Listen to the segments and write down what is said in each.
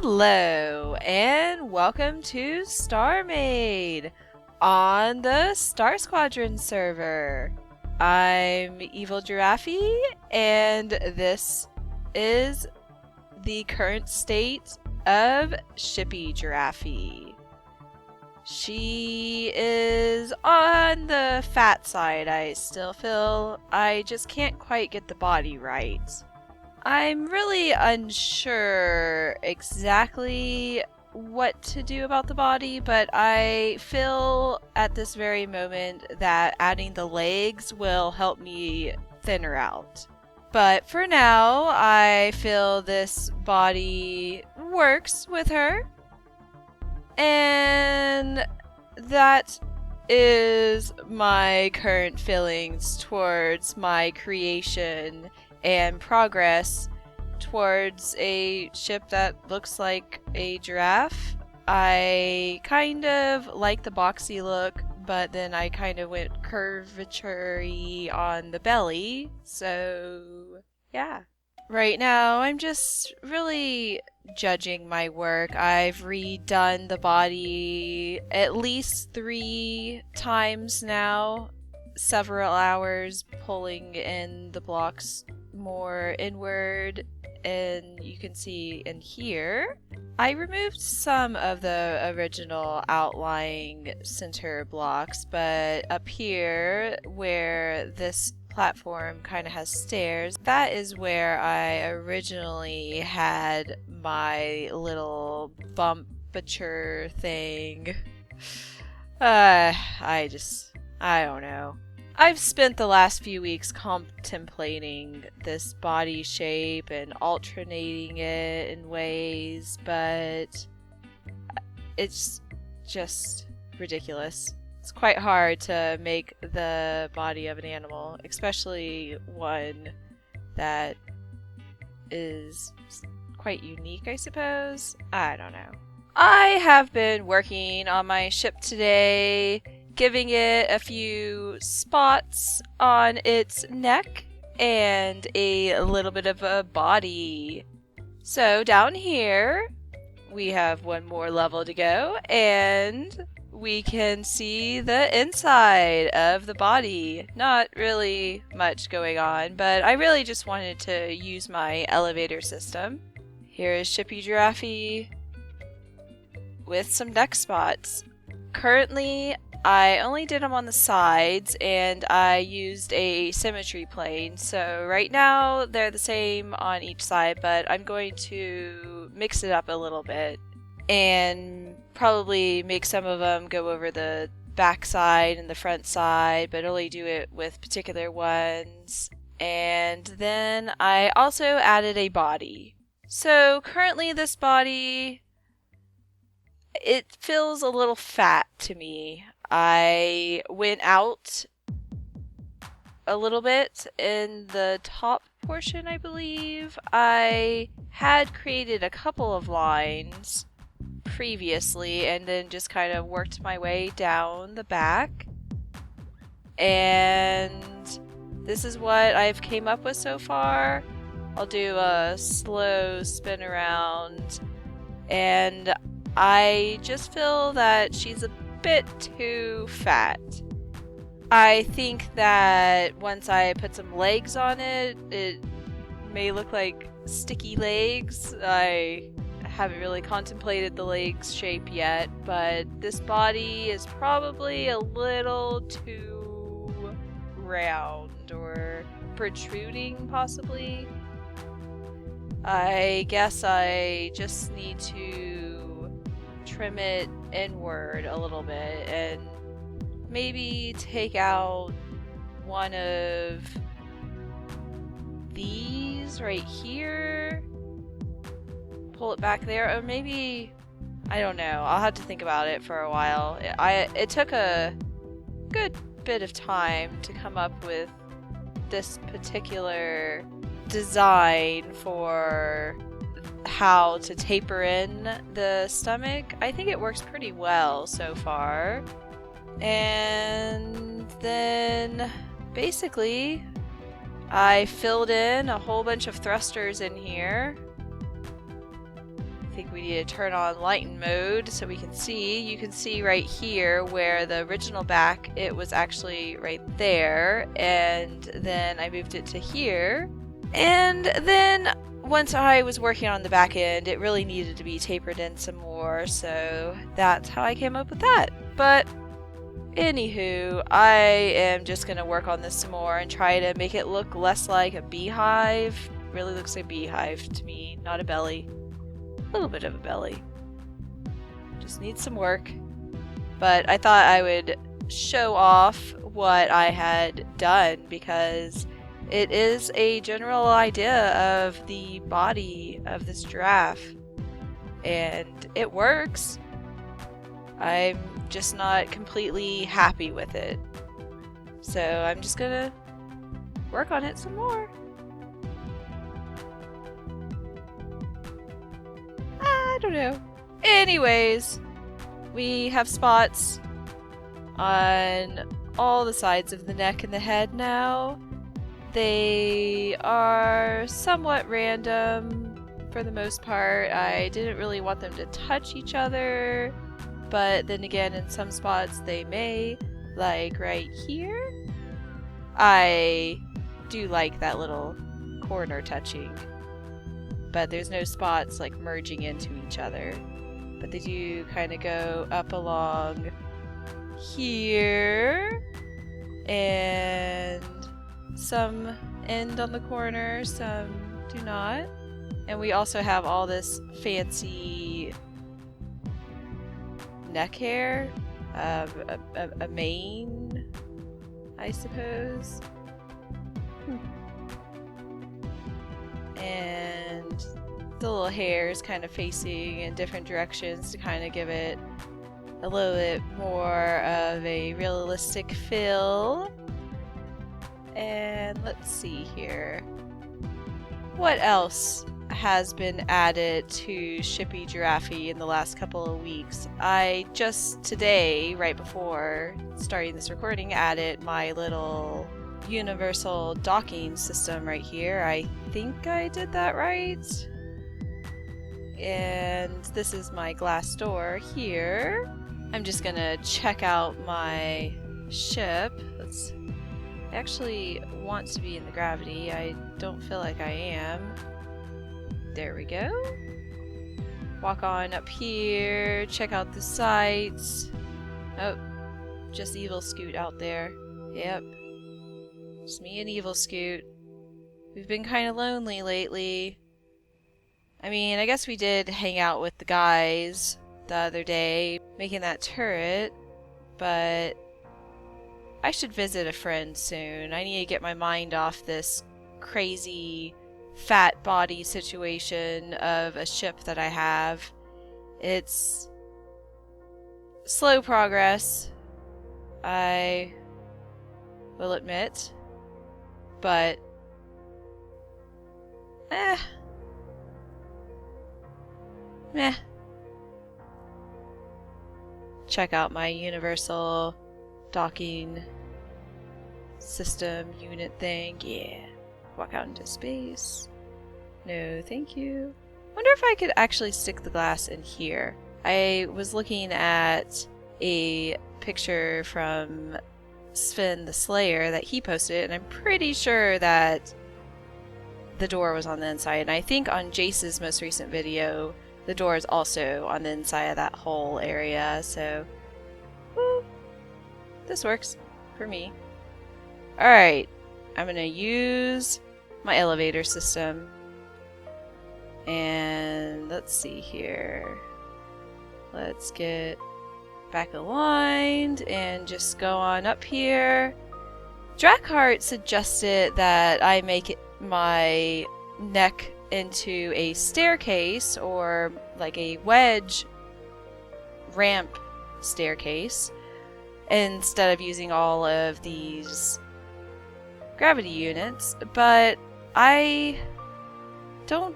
Hello and welcome to StarMade on the StarSquadron server. I'm evilgiraffey and this is the current state of evilgiraffey. She is on the fat side. I still feel I just can't quite get the body right. I'm really unsure exactly what to do about the body, but I feel at this very moment that adding the legs will help me thin her out. But for now, I feel this body works with her. And that is my current feelings towards my creation and progress towards a ship that looks like a giraffe. I kind of like the boxy look, but then I kind of went curvature-y on the belly, so yeah. Right now, I'm just really judging my work. I've redone the body at least 3 times now. Several hours pulling in the blocks more inward, and you can see in here I removed some of the original outlying center blocks, but up here where this platform kind of has stairs, that is where I originally had my little bumpature thing. I don't know. I've spent the last few weeks contemplating this body shape and alternating it in ways, but it's just ridiculous. It's quite hard to make the body of an animal, especially one that is quite unique, I suppose. I don't know. I have been working on my ship today, giving it a few spots on its neck and a little bit of a body. So down here, we have one more level to go, and we can see the inside of the body. Not really much going on, but I really just wanted to use my elevator system. Here is evilgiraffey with some neck spots. Currently, I only did them on the sides, and I used a symmetry plane. So right now they're the same on each side, but I'm going to mix it up a little bit and probably make some of them go over the back side and the front side, but only do it with particular ones. And then I also added a body. So currently this body, it feels a little fat to me. I went out a little bit in the top portion, I believe. I had created a couple of lines previously and then just kind of worked my way down the back. And this is what I've came up with so far. I'll do a slow spin around, and I just feel that she's a bit too fat. I think that once I put some legs on it, it may look like sticky legs. I haven't really contemplated the legs shape yet, but this body is probably a little too round or protruding, possibly. I guess I just need to trim it inward a little bit and maybe take out one of these right here, pull it back there, or maybe, I don't know, I'll have to think about it for a while. It took a good bit of time to come up with this particular design for how to taper in the stomach. I think it works pretty well so far. And then basically I filled in a whole bunch of thrusters in here think we need to turn on lighten mode so we can see. You can see right here where the original back, it was actually right there, and then I moved it to here. And then once I was working on the back end, it really needed to be tapered in some more, so that's how I came up with that. But anywho, I am just gonna work on this some more and try to make it look less like a beehive. Really looks like a beehive to me, not a belly. A little bit of a belly. Just needs some work. But I thought I would show off what I had done because it is a general idea of the body of this giraffe. And it works. I'm just not completely happy with it. So I'm just gonna work on it some more. I don't know. Anyways, we have spots on all the sides of the neck and the head now. They are somewhat random for the most part. I didn't really want them to touch each other, but then again, in some spots they may, like right here. I do like that little corner touching, but there's no spots like merging into each other. But they do kind of go up along here, and some end on the corner, some do not. And we also have all this fancy neck hair, a mane, I suppose. And the little hair is kind of facing in different directions to kind of give it a little bit more of a realistic feel. And let's see here. What else has been added to Shippy Giraffey in the last couple of weeks? I just today, right before starting this recording, added my little universal docking system right here. I think I did that right. And this is my glass door here. I'm just gonna check out my ship. I actually want to be in the gravity. I don't feel like I am. There we go. Walk on up here, check out the sights. Oh, just Evil Scoot out there. Yep. Just me and Evil Scoot. We've been kind of lonely lately. I mean, I guess we did hang out with the guys the other day, making that turret, but I should visit a friend soon. I need to get my mind off this crazy fat body situation of a ship that I have. It's slow progress, I will admit, but meh. Check out my universal docking system unit thing. Yeah. Walk out into space. No, thank you. Wonder if I could actually stick the glass in here. I was looking at a picture from Sven the Slayer that he posted, and I'm pretty sure that the door was on the inside. And I think on Jace's most recent video, the door is also on the inside of that whole area, so woo, this works for me. Alright, I'm gonna use my elevator system. And let's see here. Let's get back aligned and just go on up here. Drakhart suggested that I make my neck into a staircase, or like a wedge ramp staircase, instead of using all of these gravity units, but I don't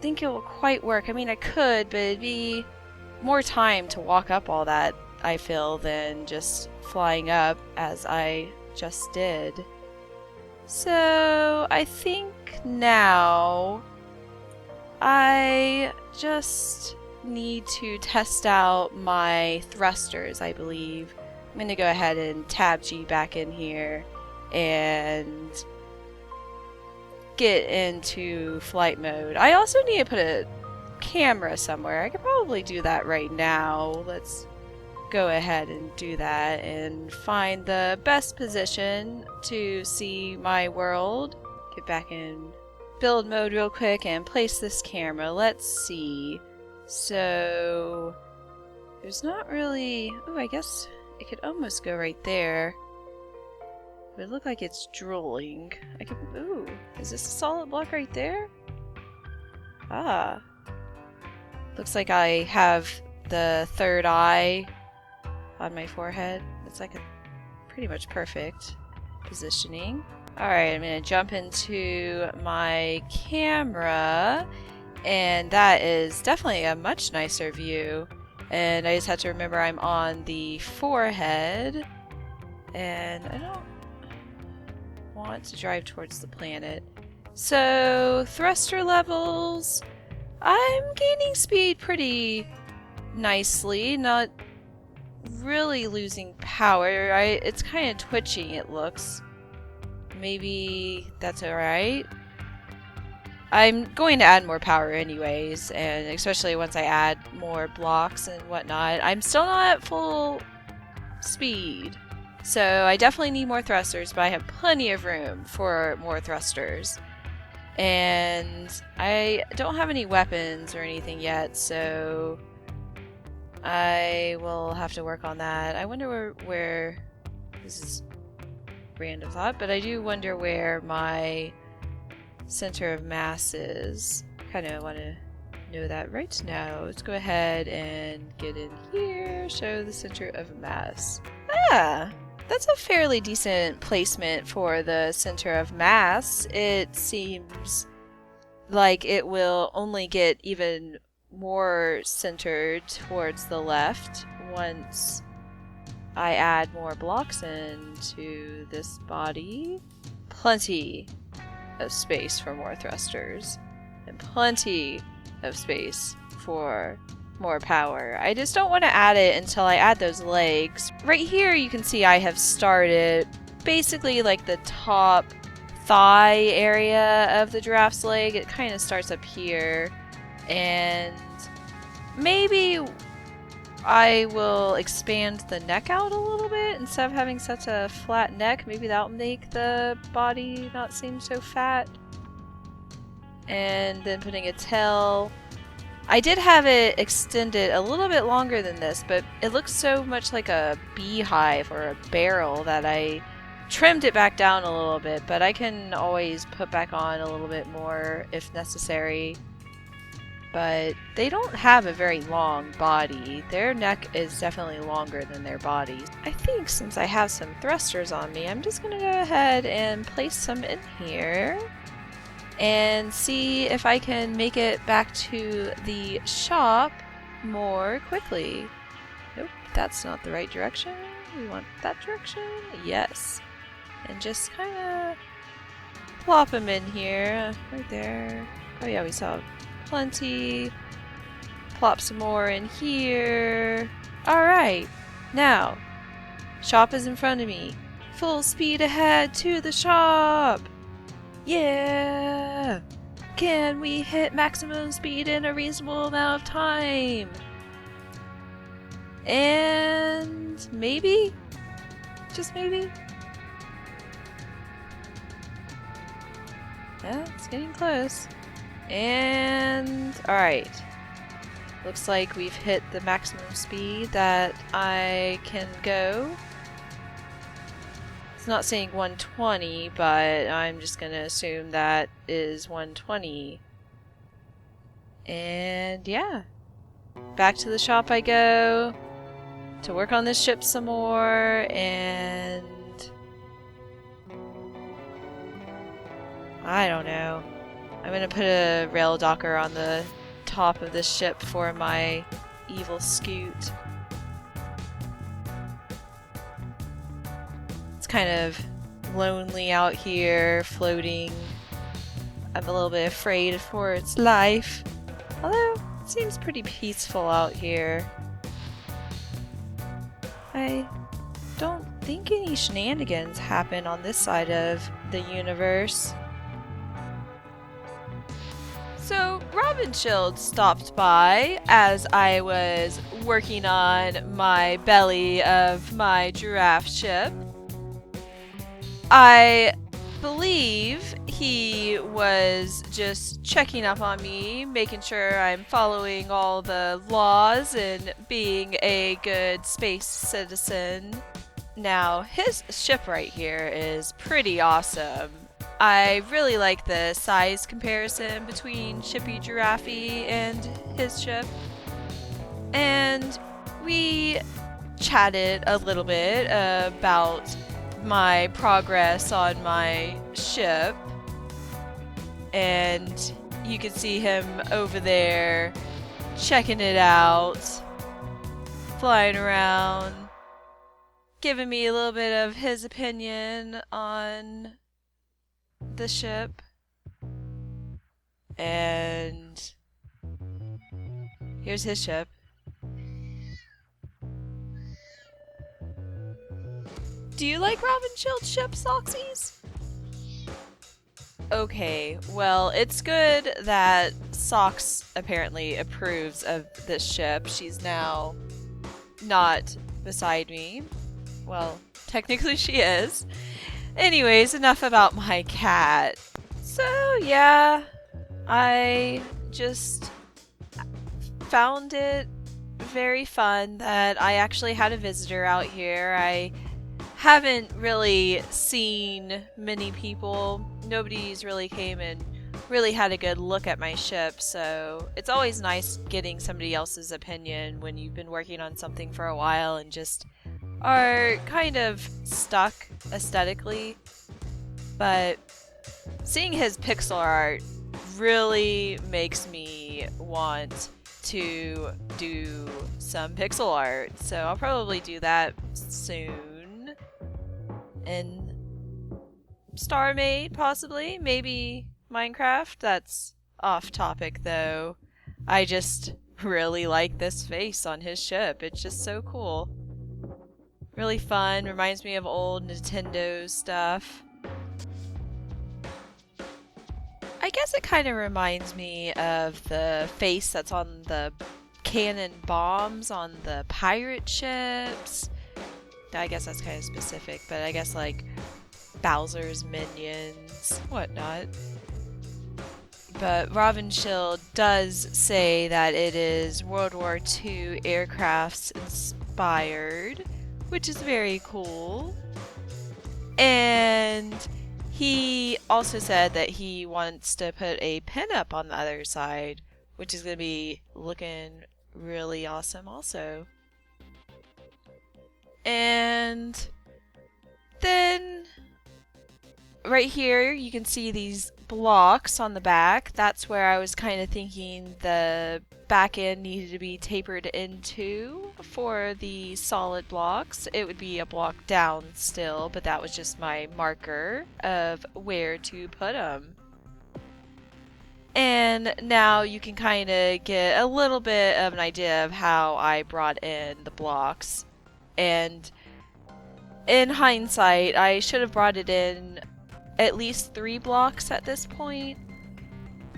think it will quite work. I mean, I could, but it'd be more time to walk up all that, I feel, than just flying up as I just did. So I think now I just need to test out my thrusters, I believe. I'm going to go ahead and tab G back in here and get into flight mode. I also need to put a camera somewhere. I could probably do that right now. Let's go ahead and do that and find the best position to see my world. Get back in build mode real quick and place this camera. Let's see. So there's not really... Oh, I guess it could almost go right there. But it looks like it's drooling. I could... Ooh, is this a solid block right there? Ah. Looks like I have the third eye on my forehead. It's like a pretty much perfect positioning. Alright, I'm going to jump into my camera, and that is definitely a much nicer view. And I just have to remember I'm on the forehead, and I don't want to drive towards the planet. So, thruster levels, I'm gaining speed pretty nicely, not really losing power. It's kind of twitching, it looks. Maybe that's alright. I'm going to add more power anyways, and especially once I add more blocks and whatnot. I'm still not at full speed, so I definitely need more thrusters, but I have plenty of room for more thrusters. And I don't have any weapons or anything yet, so I will have to work on that. I wonder where this is random thought, but I do wonder where my center of mass is. Kind of want to know that right now. Let's go ahead and get in here, show the center of mass. Ah, that's a fairly decent placement for the center of mass. It seems like it will only get even more centered towards the left once I add more blocks into this body. Plenty of space for more thrusters, and plenty of space for more power. I just don't want to add it until I add those legs. Right here you can see I have started basically like the top thigh area of the giraffe's leg. It kind of starts up here, and maybe I will expand the neck out a little bit instead of having such a flat neck. Maybe that'll make the body not seem so fat. And then putting a tail. I did have it extended a little bit longer than this, but it looks so much like a beehive or a barrel that I trimmed it back down a little bit, but I can always put back on a little bit more if necessary. But they don't have a very long body. Their neck is definitely longer than their bodies. I think since I have some thrusters on me, I'm just going to go ahead and place some in here and see if I can make it back to the shop more quickly. Nope, that's not the right direction. We want that direction. Yes. And just kind of plop them in here. Right there. Oh yeah, we saw plenty. Plop some more in here. Alright, now, shop is in front of me. Full speed ahead to the shop! Yeah! Can we hit maximum speed in a reasonable amount of time? And maybe? Just maybe? Yeah, it's getting close. And alright, looks like we've hit the maximum speed that I can go. It's not saying 120, but I'm just gonna assume that is 120. And yeah, back to the shop I go to work on this ship some more, and I don't know. I'm gonna put a rail docker on the top of this ship for my evil scoot. It's kind of lonely out here, floating I'm a little bit afraid for its life. Although, it seems pretty peaceful out here. I don't think any shenanigans happen on this side of the universe. So, Robin stopped by as I was working on my belly of my giraffe ship. I believe he was just checking up on me, making sure I'm following all the laws and being a good space citizen. Now, his ship right here is pretty awesome. I really like the size comparison between Shippy Giraffey and his ship. And we chatted a little bit about my progress on my ship. And you can see him over there checking it out, flying around, giving me a little bit of his opinion on the ship. And here's his ship. Do you like Robin Shield's ship, Soxies? Okay, well, it's good that Sox apparently approves of this ship. She's now not beside me. Well, technically she is. Anyways, enough about my cat. So, yeah, I just found it very fun that I actually had a visitor out here. I haven't really seen many people. Nobody's really came and really had a good look at my ship, so it's always nice getting somebody else's opinion when you've been working on something for a while and just are kind of stuck aesthetically. But seeing his pixel art really makes me want to do some pixel art, so I'll probably do that soon. In StarMade, possibly, maybe Minecraft. That's off topic though. I just really like this face on his ship. It's just so cool. Really fun, reminds me of old Nintendo stuff. I guess it kind of reminds me of the face that's on the cannon bombs on the pirate ships. I guess that's kind of specific, but I guess like Bowser's minions, whatnot. But Robin Shield does say that it is World War II aircrafts inspired, which is very cool. And he also said that he wants to put a pinup on the other side, which is going to be looking really awesome also. And then right here you can see these blocks on the back. That's where I was kind of thinking the back end needed to be tapered into for the solid blocks. It would be a block down still, but that was just my marker of where to put them. And now you can kind of get a little bit of an idea of how I brought in the blocks. And in hindsight, I should have brought it in at least 3 blocks at this point,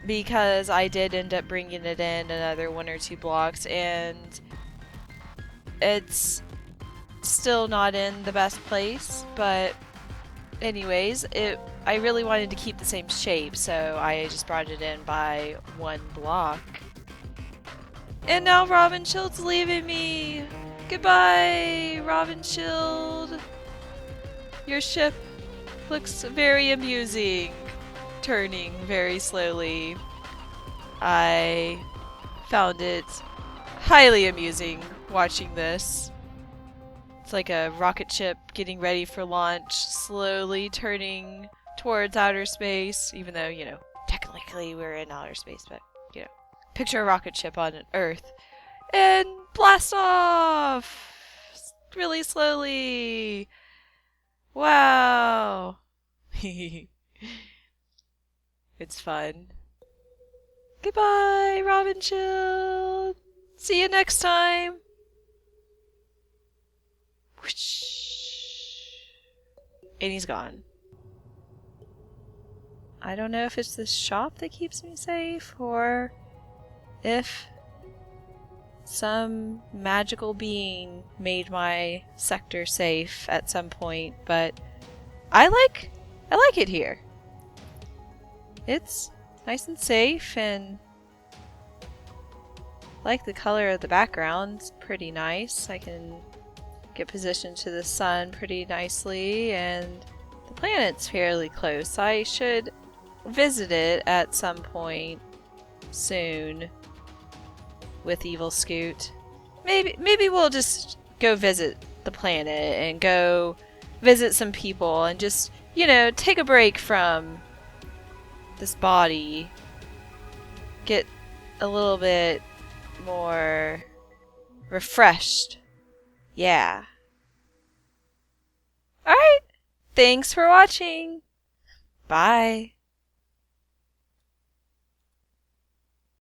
because I did end up bringing it in another 1 or 2 blocks, and it's still not in the best place. But anyways, I really wanted to keep the same shape, so I just brought it in by 1 block. And now Robin Shield's leaving me! Goodbye, Robin Shield! Your ship looks very amusing, turning very slowly. I found it highly amusing watching this. It's like a rocket ship getting ready for launch, slowly turning towards outer space, even though, you know, technically we're in outer space, but, you know, picture a rocket ship on Earth. And blast off! Really slowly! Wow! It's fun. Goodbye, Robin Shield. See you next time. Whoosh. And he's gone. I don't know if it's this shop that keeps me safe or if some magical being made my sector safe at some point, but I like it here. It's nice and safe, and like the color of the background. It's pretty nice. I can get positioned to the sun pretty nicely, and the planet's fairly close. I should visit it at some point soon with Evil Scoot. Maybe we'll just go visit the planet and go visit some people and just, you know, take a break from this body, get a little bit more refreshed. Yeah. Alright. Thanks for watching. Bye.